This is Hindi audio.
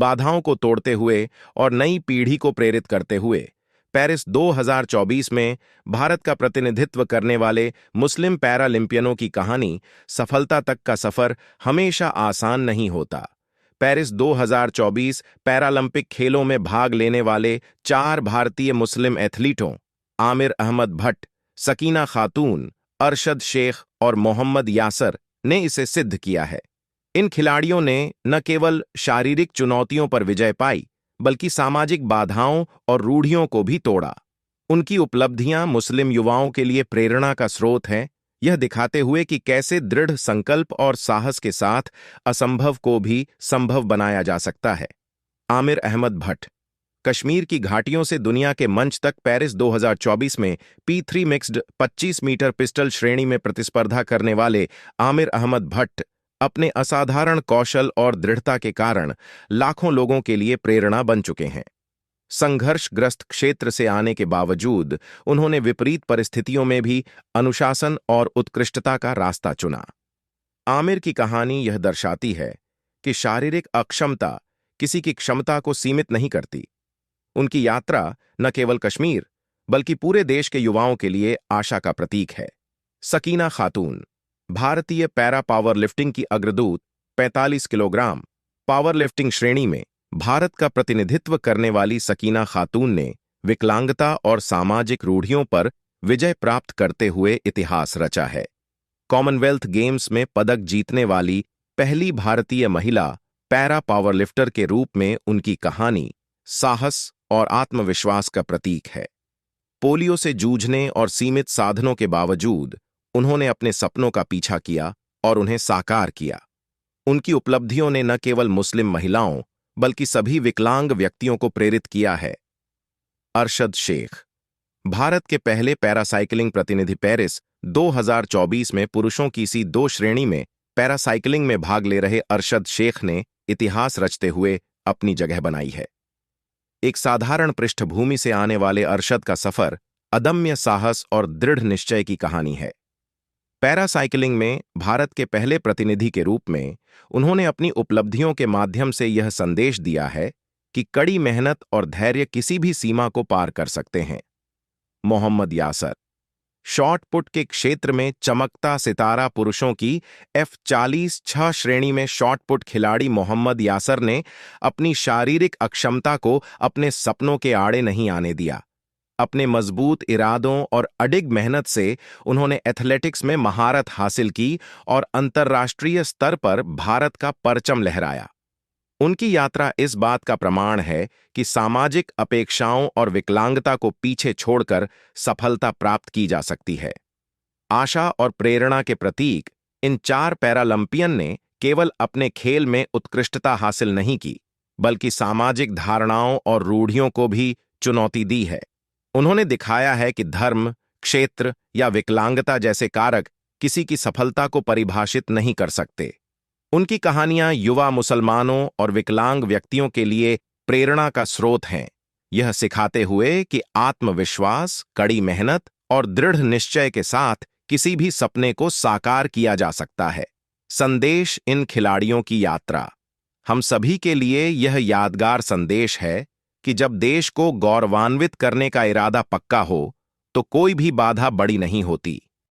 बाधाओं को तोड़ते हुए और नई पीढ़ी को प्रेरित करते हुए पेरिस 2024 में भारत का प्रतिनिधित्व करने वाले मुस्लिम पैरालंपियनों की कहानी सफलता तक का सफर हमेशा आसान नहीं होता। पेरिस 2024 पैरालंपिक खेलों में भाग लेने वाले 4 भारतीय मुस्लिम एथलीटों आमिर अहमद भट्ट, सकीना खातून, अरशद शेख और मोहम्मद यासर ने इसे सिद्ध किया है। इन खिलाड़ियों ने न केवल शारीरिक चुनौतियों पर विजय पाई बल्कि सामाजिक बाधाओं और रूढ़ियों को भी तोड़ा। उनकी उपलब्धियां मुस्लिम युवाओं के लिए प्रेरणा का स्रोत हैं, यह दिखाते हुए कि कैसे दृढ़ संकल्प और साहस के साथ असंभव को भी संभव बनाया जा सकता है। आमिर अहमद भट्ट कश्मीर की घाटियों से दुनिया के मंच तक पेरिस 2024 में P3 मिक्स्ड 25 मीटर पिस्टल श्रेणी में प्रतिस्पर्धा करने वाले आमिर अहमद भट्ट अपने असाधारण कौशल और दृढ़ता के कारण लाखों लोगों के लिए प्रेरणा बन चुके हैं। संघर्षग्रस्त क्षेत्र से आने के बावजूद उन्होंने विपरीत परिस्थितियों में भी अनुशासन और उत्कृष्टता का रास्ता चुना। आमिर की कहानी यह दर्शाती है कि शारीरिक अक्षमता किसी की क्षमता को सीमित नहीं करती। उनकी यात्रा न केवल कश्मीर बल्कि पूरे देश के युवाओं के लिए आशा का प्रतीक है। सकीना खातून भारतीय पैरा पावर लिफ्टिंग की अग्रदूत 45 किलोग्राम पावर लिफ्टिंग श्रेणी में भारत का प्रतिनिधित्व करने वाली सकीना खातून ने विकलांगता और सामाजिक रूढ़ियों पर विजय प्राप्त करते हुए इतिहास रचा है। कॉमनवेल्थ गेम्स में पदक जीतने वाली पहली भारतीय महिला पैरा पावर लिफ्टर के रूप में उनकी कहानी साहस और आत्मविश्वास का प्रतीक है। पोलियो से जूझने और सीमित साधनों के बावजूद उन्होंने अपने सपनों का पीछा किया और उन्हें साकार किया। उनकी उपलब्धियों ने न केवल मुस्लिम महिलाओं बल्कि सभी विकलांग व्यक्तियों को प्रेरित किया है। अरशद शेख भारत के पहले पैरासाइकिलिंग प्रतिनिधि पेरिस 2024 में पुरुषों की सी 2 श्रेणी में पैरासाइकिलिंग में भाग ले रहे अरशद शेख ने इतिहास रचते हुए अपनी जगह बनाई है। एक साधारण पृष्ठभूमि से आने वाले अरशद का सफर अदम्य साहस और दृढ़ निश्चय की कहानी है। पैरासाइकिलिंग में भारत के पहले प्रतिनिधि के रूप में उन्होंने अपनी उपलब्धियों के माध्यम से यह संदेश दिया है कि कड़ी मेहनत और धैर्य किसी भी सीमा को पार कर सकते हैं। मोहम्मद यासर शॉट पुट के क्षेत्र में चमकता सितारा पुरुषों की F40 6 श्रेणी में शॉट पुट खिलाड़ी मोहम्मद यासर ने अपनी शारीरिक अक्षमता को अपने सपनों के आड़े नहीं आने दिया। अपने मजबूत इरादों और अडिग मेहनत से उन्होंने एथलेटिक्स में महारत हासिल की और अंतर्राष्ट्रीय स्तर पर भारत का परचम लहराया। उनकी यात्रा इस बात का प्रमाण है कि सामाजिक अपेक्षाओं और विकलांगता को पीछे छोड़कर सफलता प्राप्त की जा सकती है। आशा और प्रेरणा के प्रतीक इन 4 पैरालंपियन ने केवल अपने खेल में उत्कृष्टता हासिल नहीं की बल्कि सामाजिक धारणाओं और रूढ़ियों को भी चुनौती दी है। उन्होंने दिखाया है कि धर्म, क्षेत्र या विकलांगता जैसे कारक किसी की सफलता को परिभाषित नहीं कर सकते। उनकी कहानियां युवा मुसलमानों और विकलांग व्यक्तियों के लिए प्रेरणा का स्रोत हैं, यह सिखाते हुए कि आत्मविश्वास, कड़ी मेहनत और दृढ़ निश्चय के साथ किसी भी सपने को साकार किया जा सकता है। संदेश इन खिलाड़ियों की यात्रा हम सभी के लिए यह यादगार संदेश है कि जब देश को गौरवान्वित करने का इरादा पक्का हो तो कोई भी बाधा बड़ी नहीं होती।